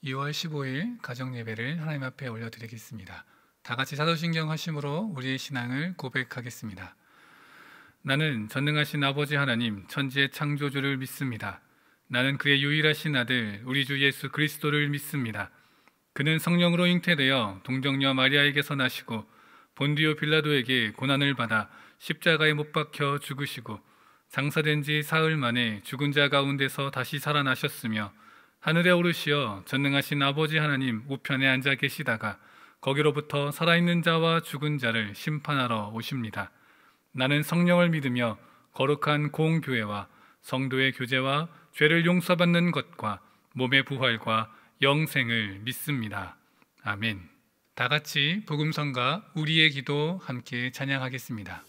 2월 15일 가정예배를 하나님 앞에 올려드리겠습니다. 다 같이 사도신경 하심으로 우리의 신앙을 고백하겠습니다. 나는 전능하신 아버지 하나님 천지의 창조주를 믿습니다. 나는 그의 유일하신 아들 우리 주 예수 그리스도를 믿습니다. 그는 성령으로 잉태되어 동정녀 마리아에게서 나시고 본디오 빌라도에게 고난을 받아 십자가에 못 박혀 죽으시고 장사된 지 사흘 만에 죽은 자 가운데서 다시 살아나셨으며 하늘에 오르시어 전능하신 아버지 하나님 우편에 앉아 계시다가 거기로부터 살아있는 자와 죽은 자를 심판하러 오십니다. 나는 성령을 믿으며 거룩한 공교회와 성도의 교제와 죄를 용서받는 것과 몸의 부활과 영생을 믿습니다. 아멘. 다 같이 복음성가 우리의 기도 함께 찬양하겠습니다.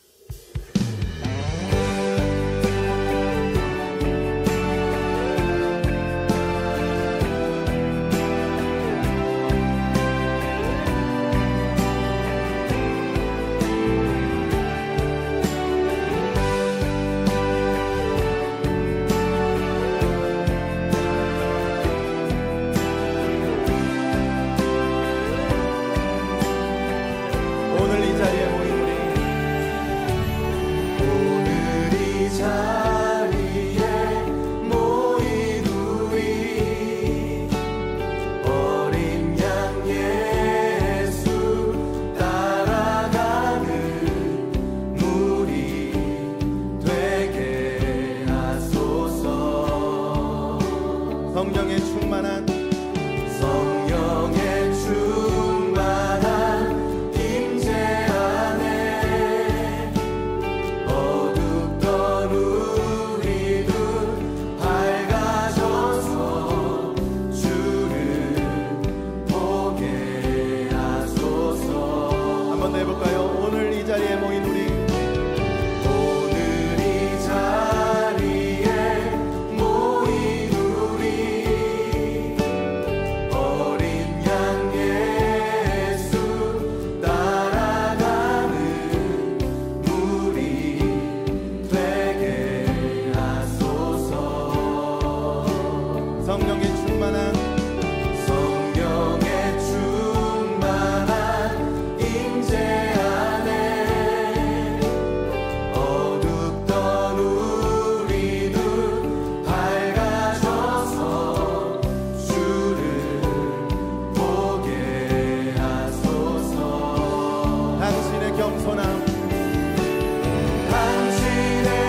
당신의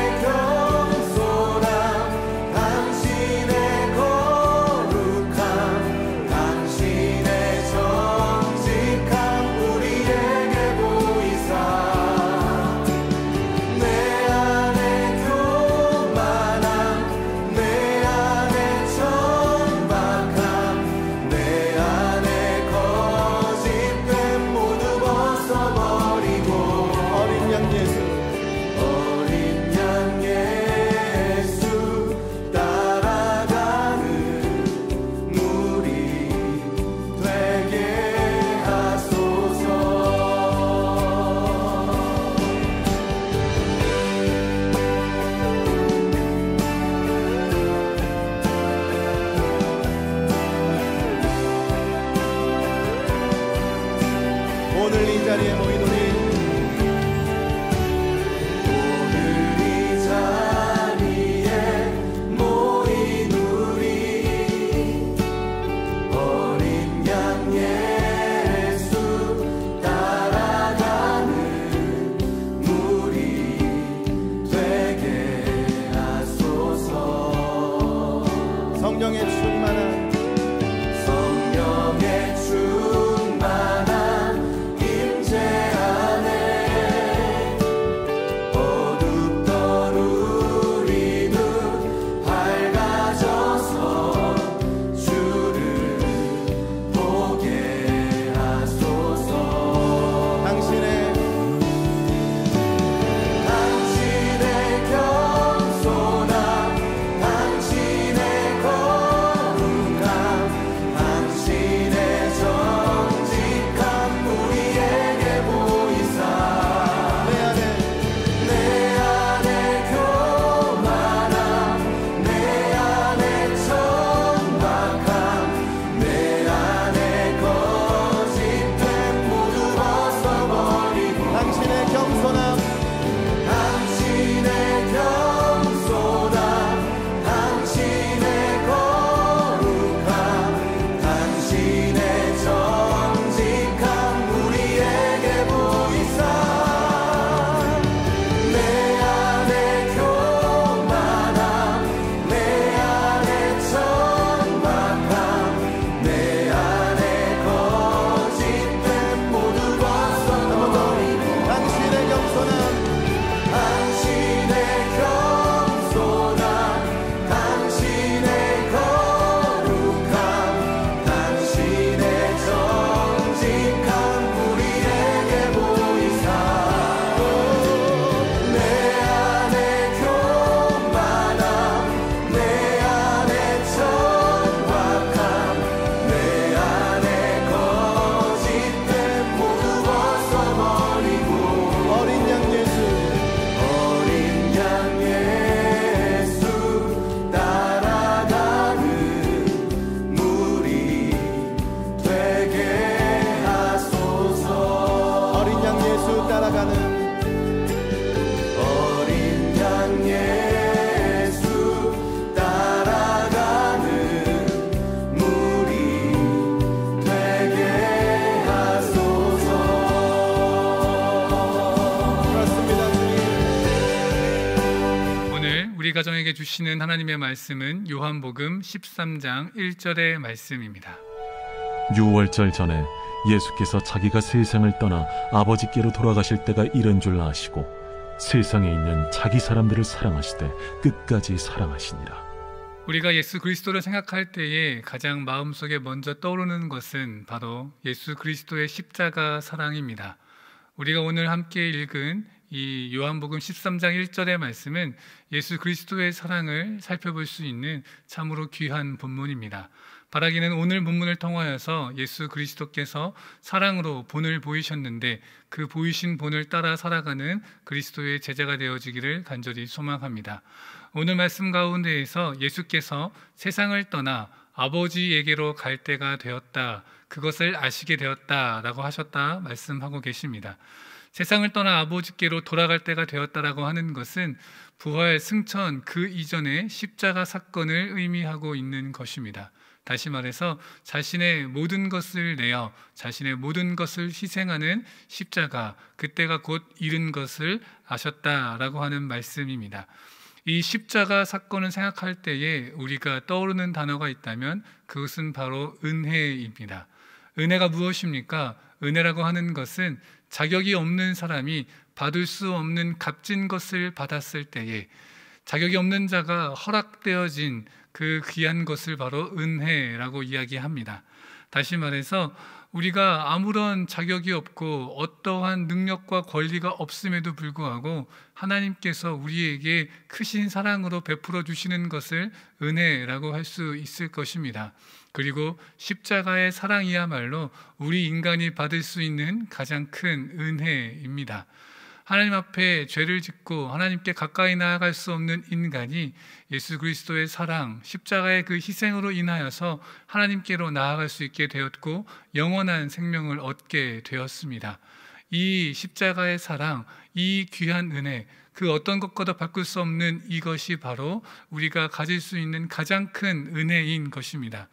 가정에게 주시는 하나님의 말씀은 요한복음 13장 1절의 말씀입니다. 유월절 전에 예수께서 자기가 세상을 떠나 아버지께로 돌아가실 때가 이른 줄 아시고 세상에 있는 자기 사람들을 사랑하시되 끝까지 사랑하시니라. 우리가 예수 그리스도를 생각할 때에 가장 마음속에 먼저 떠오르는 것은 바로 예수 그리스도의 십자가 사랑입니다. 우리가 오늘 함께 읽은 이 요한복음 13장 1절의 말씀은 예수 그리스도의 사랑을 살펴볼 수 있는 참으로 귀한 본문입니다. 바라기는 오늘 본문을 통하여서 예수 그리스도께서 사랑으로 본을 보이셨는데 그 보이신 본을 따라 살아가는 그리스도의 제자가 되어지기를 간절히 소망합니다. 오늘 말씀 가운데에서 예수께서 세상을 떠나 아버지에게로 갈 때가 되었다, 그것을 아시게 되었다라고 하셨다 말씀하고 계십니다. 세상을 떠나 아버지께로 돌아갈 때가 되었다라고 하는 것은 부활, 승천 그 이전의 십자가 사건을 의미하고 있는 것입니다. 다시 말해서 자신의 모든 것을 내어 자신의 모든 것을 희생하는 십자가, 그때가 곧 이른 것을 아셨다라고 하는 말씀입니다. 이 십자가 사건을 생각할 때에 우리가 떠오르는 단어가 있다면 그것은 바로 은혜입니다. 은혜가 무엇입니까? 은혜라고 하는 것은 자격이 없는 사람이 받을 수 없는 값진 것을 받았을 때에 자격이 없는 자가 허락되어진 그 귀한 것을 바로 은혜라고 이야기합니다. 다시 말해서 우리가 아무런 자격이 없고 어떠한 능력과 권리가 없음에도 불구하고 하나님께서 우리에게 크신 사랑으로 베풀어 주시는 것을 은혜라고 할 수 있을 것입니다. 그리고 십자가의 사랑이야말로 우리 인간이 받을 수 있는 가장 큰 은혜입니다. 하나님 앞에 죄를 짓고 하나님께 가까이 나아갈 수 없는 인간이 예수 그리스도의 사랑, 십자가의 그 희생으로 인하여서 하나님께로 나아갈 수 있게 되었고 영원한 생명을 얻게 되었습니다. 이 십자가의 사랑, 이 귀한 은혜, 그 어떤 것과도 바꿀 수 없는 이것이 바로 우리가 가질 수 있는 가장 큰 은혜인 것입니다.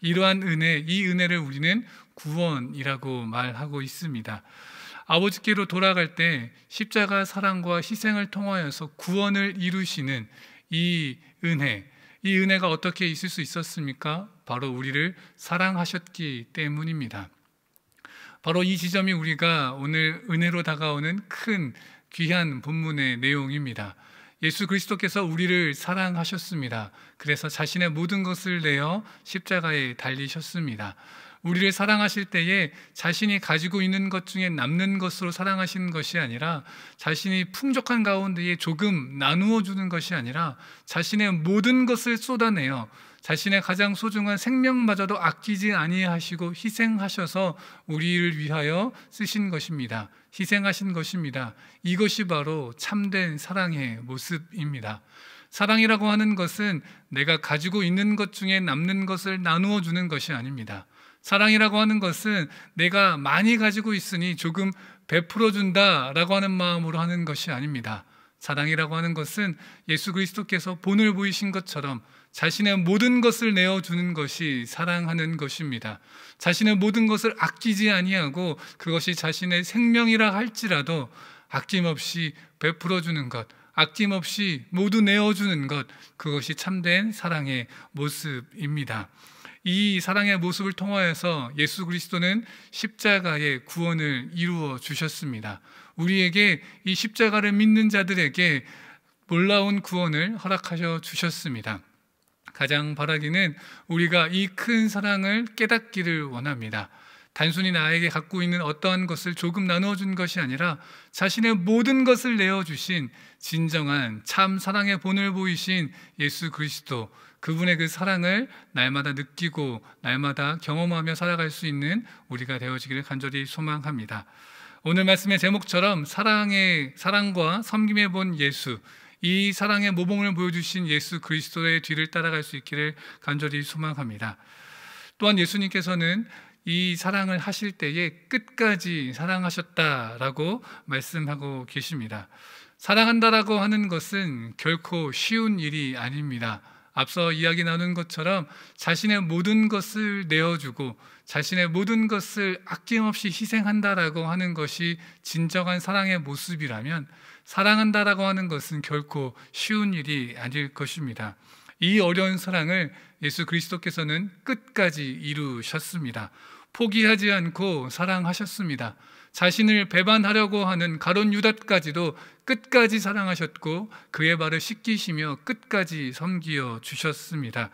이러한 은혜, 이 은혜를 우리는 구원이라고 말하고 있습니다. 아버지께로 돌아갈 때 십자가 사랑과 희생을 통하여서 구원을 이루시는 이 은혜가 어떻게 있을 수 있었습니까? 바로 우리를 사랑하셨기 때문입니다. 바로 이 지점이 우리가 오늘 은혜로 다가오는 큰 귀한 본문의 내용입니다. 예수 그리스도께서 우리를 사랑하셨습니다. 그래서 자신의 모든 것을 내어 십자가에 달리셨습니다. 우리를 사랑하실 때에 자신이 가지고 있는 것 중에 남는 것으로 사랑하시는 것이 아니라 자신이 풍족한 가운데에 조금 나누어 주는 것이 아니라 자신의 모든 것을 쏟아내어 자신의 가장 소중한 생명마저도 아끼지 아니하시고 희생하셔서 우리를 위하여 쓰신 것입니다. 희생하신 것입니다. 이것이 바로 참된 사랑의 모습입니다. 사랑이라고 하는 것은 내가 가지고 있는 것 중에 남는 것을 나누어 주는 것이 아닙니다. 사랑이라고 하는 것은 내가 많이 가지고 있으니 조금 베풀어 준다라고 하는 마음으로 하는 것이 아닙니다. 사랑이라고 하는 것은 예수 그리스도께서 본을 보이신 것처럼 자신의 모든 것을 내어주는 것이 사랑하는 것입니다. 자신의 모든 것을 아끼지 아니하고 그것이 자신의 생명이라 할지라도 아낌없이 베풀어 주는 것, 아낌없이 모두 내어주는 것, 그것이 참된 사랑의 모습입니다. 이 사랑의 모습을 통하여서 예수 그리스도는 십자가의 구원을 이루어 주셨습니다. 우리에게 이 십자가를 믿는 자들에게 놀라운 구원을 허락하셔 주셨습니다. 가장 바라기는 우리가 이 큰 사랑을 깨닫기를 원합니다. 단순히 나에게 갖고 있는 어떠한 것을 조금 나누어 준 것이 아니라 자신의 모든 것을 내어주신 진정한 참 사랑의 본을 보이신 예수 그리스도, 그분의 그 사랑을 날마다 느끼고 날마다 경험하며 살아갈 수 있는 우리가 되어지기를 간절히 소망합니다. 오늘 말씀의 제목처럼 사랑과 섬김의 본 예수, 이 사랑의 모범을 보여주신 예수 그리스도의 뒤를 따라갈 수 있기를 간절히 소망합니다. 또한 예수님께서는 이 사랑을 하실 때에 끝까지 사랑하셨다라고 말씀하고 계십니다. 사랑한다라고 하는 것은 결코 쉬운 일이 아닙니다. 앞서 이야기 나눈 것처럼 자신의 모든 것을 내어주고 자신의 모든 것을 아낌없이 희생한다라고 하는 것이 진정한 사랑의 모습이라면 사랑한다라고 하는 것은 결코 쉬운 일이 아닐 것입니다. 이 어려운 사랑을 예수 그리스도께서는 끝까지 이루셨습니다. 포기하지 않고 사랑하셨습니다. 자신을 배반하려고 하는 가룟 유다까지도 끝까지 사랑하셨고 그의 발을 씻기시며 끝까지 섬기어 주셨습니다.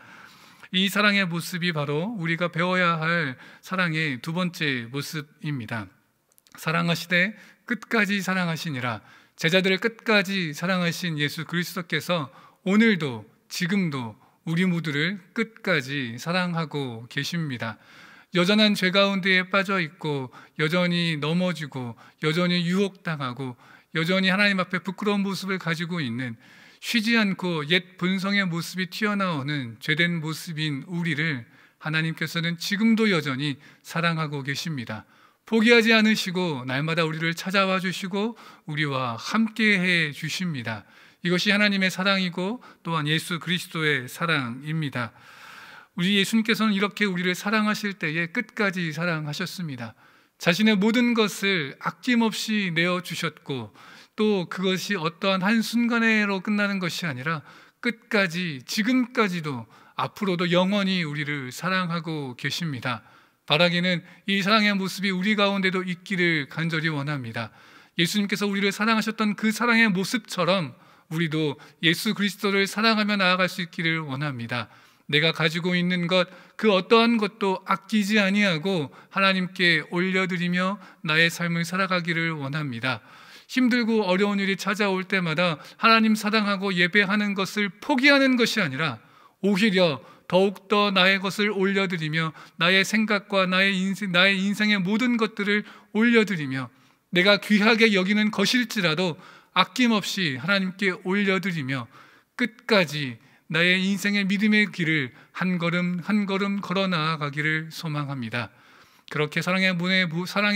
이 사랑의 모습이 바로 우리가 배워야 할 사랑의 두 번째 모습입니다. 사랑하시되 끝까지 사랑하시니라. 제자들을 끝까지 사랑하신 예수 그리스도께서 오늘도 지금도 우리 모두를 끝까지 사랑하고 계십니다. 여전한 죄 가운데에 빠져 있고 여전히 넘어지고 여전히 유혹당하고 여전히 하나님 앞에 부끄러운 모습을 가지고 있는, 쉬지 않고 옛 본성의 모습이 튀어나오는 죄된 모습인 우리를 하나님께서는 지금도 여전히 사랑하고 계십니다. 포기하지 않으시고 날마다 우리를 찾아와 주시고 우리와 함께해 주십니다. 이것이 하나님의 사랑이고 또한 예수 그리스도의 사랑입니다. 우리 예수님께서는 이렇게 우리를 사랑하실 때에 끝까지 사랑하셨습니다. 자신의 모든 것을 아낌없이 내어주셨고 또 그것이 어떠한 한순간에로 끝나는 것이 아니라 끝까지, 지금까지도 앞으로도 영원히 우리를 사랑하고 계십니다. 바라기는 이 사랑의 모습이 우리 가운데도 있기를 간절히 원합니다. 예수님께서 우리를 사랑하셨던 그 사랑의 모습처럼 우리도 예수 그리스도를 사랑하며 나아갈 수 있기를 원합니다. 내가 가지고 있는 것, 그 어떠한 것도 아끼지 아니하고 하나님께 올려드리며 나의 삶을 살아가기를 원합니다. 힘들고 어려운 일이 찾아올 때마다 하나님 사랑하고 예배하는 것을 포기하는 것이 아니라 오히려 더욱더 나의 것을 올려드리며 나의 생각과 나의 인생의 모든 것들을 올려드리며 내가 귀하게 여기는 것일지라도 아낌없이 하나님께 올려드리며 끝까지 나의 인생의 믿음의 길을 한 걸음 한 걸음 걸어 나아가기를 소망합니다. 그렇게 사랑의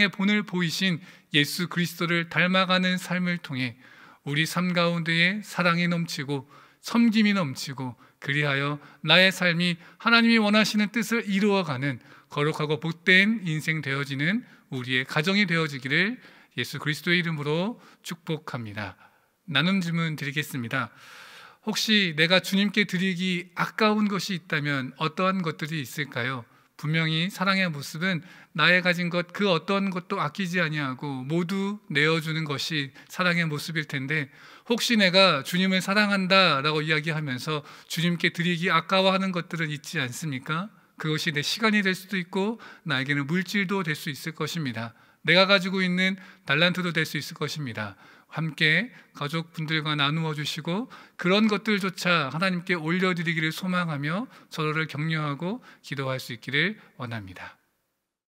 본을 보이신 예수 그리스도를 닮아가는 삶을 통해 우리 삶 가운데에 사랑이 넘치고 섬김이 넘치고 그리하여 나의 삶이 하나님이 원하시는 뜻을 이루어가는 거룩하고 복된 인생 되어지는 우리의 가정이 되어지기를 예수 그리스도의 이름으로 축복합니다. 나눔 질문 드리겠습니다. 혹시 내가 주님께 드리기 아까운 것이 있다면 어떠한 것들이 있을까요? 분명히 사랑의 모습은 나의 가진 것 그 어떤 것도 아끼지 아니하고 모두 내어주는 것이 사랑의 모습일 텐데, 혹시 내가 주님을 사랑한다라고 이야기하면서 주님께 드리기 아까워하는 것들은 있지 않습니까? 그것이 내 시간이 될 수도 있고 나에게는 물질도 될 수 있을 것입니다. 내가 가지고 있는 달란트도 될 수 있을 것입니다. 함께 가족분들과 나누어 주시고 그런 것들조차 하나님께 올려드리기를 소망하며 서로를 격려하고 기도할 수 있기를 원합니다.